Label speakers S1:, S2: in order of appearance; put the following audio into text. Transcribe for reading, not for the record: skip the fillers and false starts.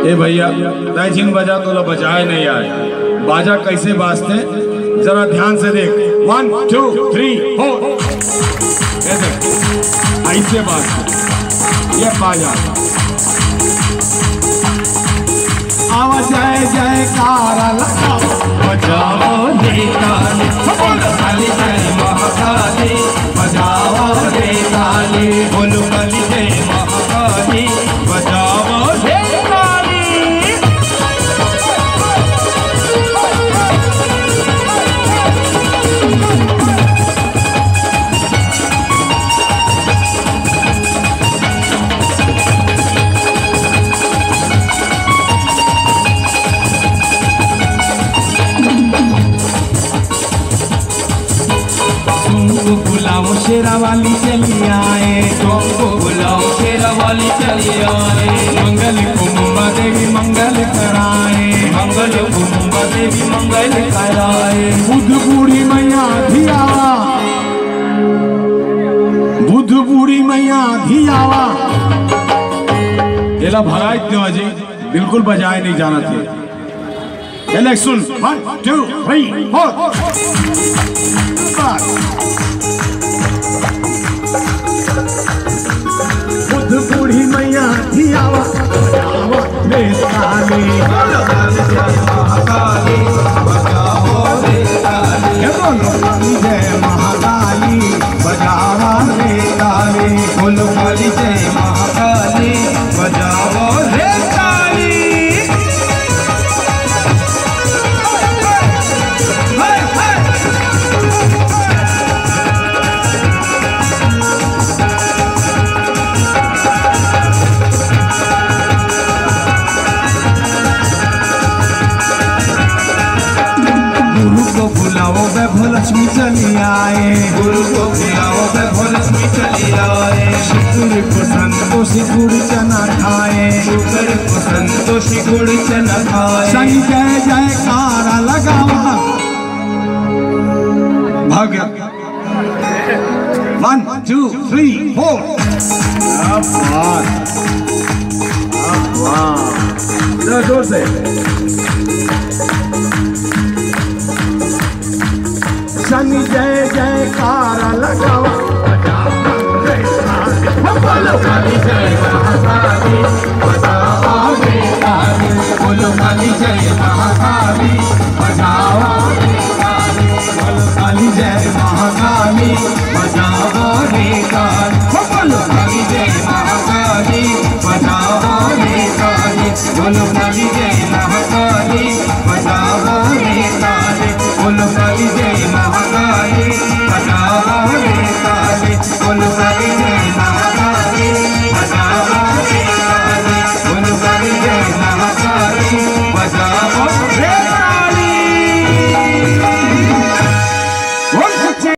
S1: ए भैया तैजिन बजा तो बजाए नहीं आए, बाजा कैसे बाजते जरा ध्यान से देख। 1 2 3 4 ऐसे बाजते ये बाजा। आवा जय जयकारा लगाओ बजाओ रे ताली, काली जय महाकाली बजाओ रे ताली, बोलो काली जय महाकाली बजाओ रे ताली। बुलाओ शेरा वाली चली आए, तुमको बुलाओ शेरा वाली चली आए, मंगल को मुंबा देवी मंगल कराए, मंगल को मुंबा देवी मंगल कराए। बुध बूढ़ी मैया धियावा, बुध बूढ़ी मैया धियावा। एला भगाई क्यों जी, बिल्कुल बजाए नहीं जाना थे। एला सुन 1 2 3 4 बुध बूढ़ी मैया धियावा बजाओ रे ताली, काली जय महाकाली बजाओ रे ताली, बोलो काली जय महाकाली बजाओ रे ताली, बोलो काली जय महाकाली बजाओ रे ताली। लक्ष्मी चली आए, गुरु को बुलाओ लक्ष्मी चली आए, शुक्र को संतोषी गुड़ चना खाए, शुक्र को संतोषी गुड़ चना खाए, संग जय जयकारा लगावा भाग्य। 1 2 3 4 जोर से शनि जय जयकारा लगावा बोलो काली जय महाकाली बजाओ रे ताली, बोलो काली जय महाकाली बजाओ रे ताली, बोलो काली जय महाकाली बजाओ रे ताली, बोलो काली जय महाकाली बजाओ रे ताली, बोलो